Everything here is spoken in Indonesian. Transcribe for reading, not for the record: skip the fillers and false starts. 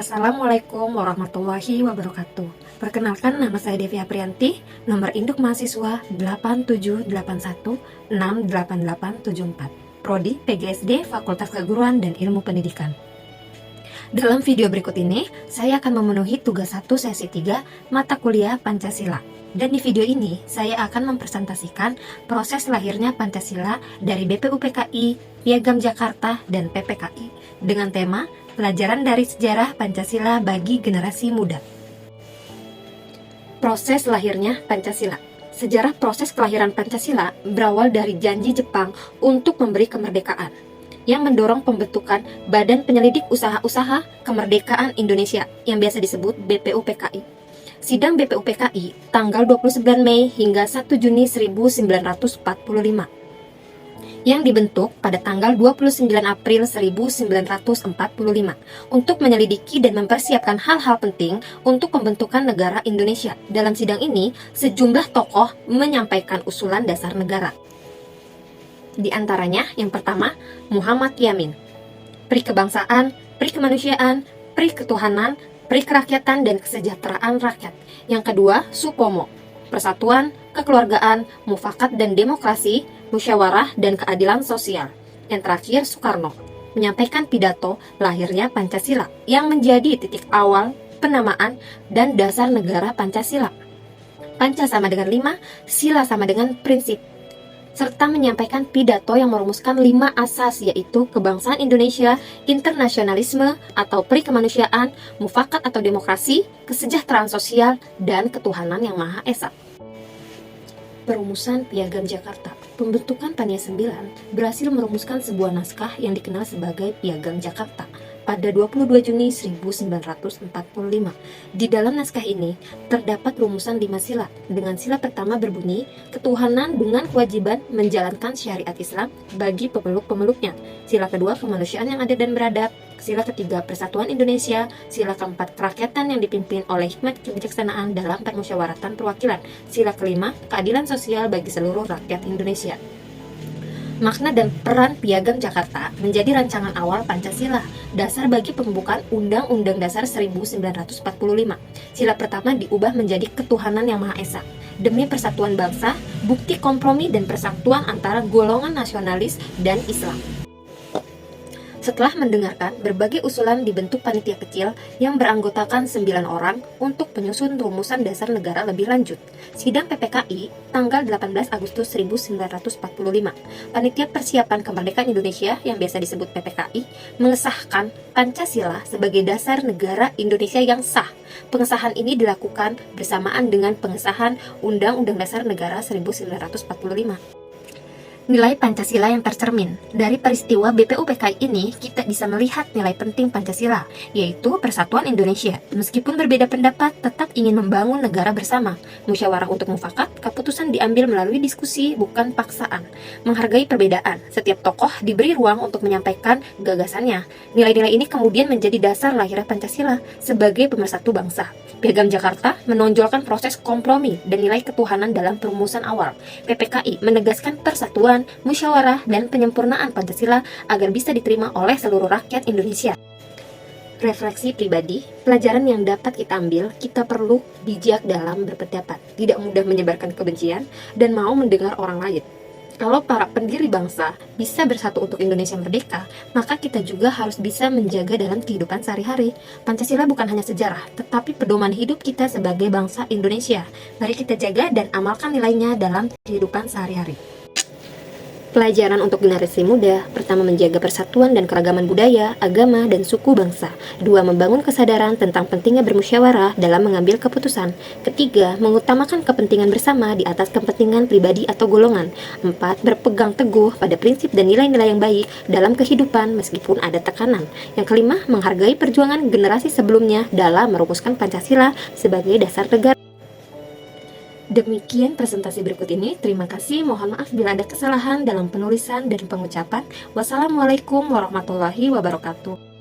Assalamualaikum warahmatullahi wabarakatuh. Perkenalkan, nama saya Devi Aprianti, nomor induk mahasiswa 8781688874, Prodi PGSD Fakultas Keguruan dan Ilmu Pendidikan. Dalam video berikut ini, saya akan memenuhi tugas 1 sesi 3 mata kuliah Pancasila. Dan di video ini, saya akan mempresentasikan proses lahirnya Pancasila dari BPUPKI, Piagam Jakarta, dan PPKI dengan tema Pelajaran dari Sejarah Pancasila bagi Generasi Muda. Proses lahirnya Pancasila. Sejarah proses kelahiran Pancasila berawal dari janji Jepang untuk memberi kemerdekaan, yang mendorong pembentukan Badan Penyelidik Usaha-Usaha Kemerdekaan Indonesia yang biasa disebut BPUPKI. Sidang BPUPKI tanggal 29 Mei hingga 1 Juni 1945 yang dibentuk pada tanggal 29 April 1945 untuk menyelidiki dan mempersiapkan hal-hal penting untuk pembentukan negara Indonesia. Dalam sidang ini, sejumlah tokoh menyampaikan usulan dasar negara. Di antaranya, yang pertama, Muhammad Yamin, Pri Kebangsaan, Pri Kemanusiaan, Pri Ketuhanan, Pri Kerakyatan dan Kesejahteraan Rakyat. Yang kedua, Supomo, Persatuan, Kekeluargaan, Mufakat dan Demokrasi, Musyawarah dan Keadilan Sosial. Yang terakhir, Soekarno, menyampaikan pidato lahirnya Pancasila yang menjadi titik awal penamaan dan dasar negara Pancasila. Panca sama dengan 5, sila sama dengan prinsip, serta menyampaikan pidato yang merumuskan 5 asas, yaitu kebangsaan Indonesia, internasionalisme atau perikemanusiaan, mufakat atau demokrasi, kesejahteraan sosial, dan ketuhanan yang Maha Esa. Perumusan Piagam Jakarta. Pembentukan Pania 9 berhasil merumuskan sebuah naskah yang dikenal sebagai Piagam Jakarta pada 22 Juni 1945. Di dalam naskah ini terdapat rumusan 5 sila, dengan sila pertama berbunyi ketuhanan dengan kewajiban menjalankan syariat Islam bagi pemeluk-pemeluknya, sila kedua kemanusiaan yang adil dan beradab, sila ketiga persatuan Indonesia, sila keempat kerakyatan yang dipimpin oleh hikmat kebijaksanaan dalam permusyawaratan perwakilan, sila kelima keadilan sosial bagi seluruh rakyat Indonesia. Makna dan peran Piagam Jakarta menjadi rancangan awal Pancasila, dasar bagi pembukaan Undang-Undang Dasar 1945. Sila pertama diubah menjadi ketuhanan yang Maha Esa, demi persatuan bangsa, bukti kompromi dan persatuan antara golongan nasionalis dan Islam. Setelah mendengarkan berbagai usulan, dibentuk panitia kecil yang beranggotakan 9 orang untuk menyusun rumusan dasar negara lebih lanjut. Sidang PPKI tanggal 18 Agustus 1945. Panitia Persiapan Kemerdekaan Indonesia yang biasa disebut PPKI mengesahkan Pancasila sebagai dasar negara Indonesia yang sah. Pengesahan ini dilakukan bersamaan dengan pengesahan Undang-Undang Dasar Negara 1945. Nilai Pancasila yang tercermin dari peristiwa BPUPKI ini, kita bisa melihat nilai penting Pancasila, yaitu persatuan Indonesia. Meskipun berbeda pendapat, tetap ingin membangun negara bersama. Musyawarah untuk mufakat, keputusan diambil melalui diskusi, bukan paksaan. Menghargai perbedaan, setiap tokoh diberi ruang untuk menyampaikan gagasannya. Nilai-nilai ini kemudian menjadi dasar lahirnya Pancasila sebagai pemersatu bangsa. Piagam Jakarta menonjolkan proses kompromi dan nilai ketuhanan dalam perumusan awal. PPKI menegaskan persatuan, musyawarah, dan penyempurnaan Pancasila agar bisa diterima oleh seluruh rakyat Indonesia. Refleksi pribadi, pelajaran yang dapat kita ambil, kita perlu bijak dalam berpendapat, tidak mudah menyebarkan kebencian, dan mau mendengar orang lain. Kalau para pendiri bangsa bisa bersatu untuk Indonesia merdeka, maka kita juga harus bisa menjaga dalam kehidupan sehari-hari. Pancasila bukan hanya sejarah, tetapi pedoman hidup kita sebagai bangsa Indonesia. Mari kita jaga dan amalkan nilainya dalam kehidupan sehari-hari. Pelajaran untuk generasi muda. Pertama, menjaga persatuan dan keragaman budaya, agama, dan suku bangsa. 2. Membangun kesadaran tentang pentingnya bermusyawarah dalam mengambil keputusan. Ketiga, mengutamakan kepentingan bersama di atas kepentingan pribadi atau golongan. 4. Berpegang teguh pada prinsip dan nilai-nilai yang baik dalam kehidupan meskipun ada tekanan. Yang kelima, menghargai perjuangan generasi sebelumnya dalam merumuskan Pancasila sebagai dasar negara. Demikian presentasi berikut ini. Terima kasih. Mohon maaf bila ada kesalahan dalam penulisan dan pengucapan. Wassalamualaikum warahmatullahi wabarakatuh.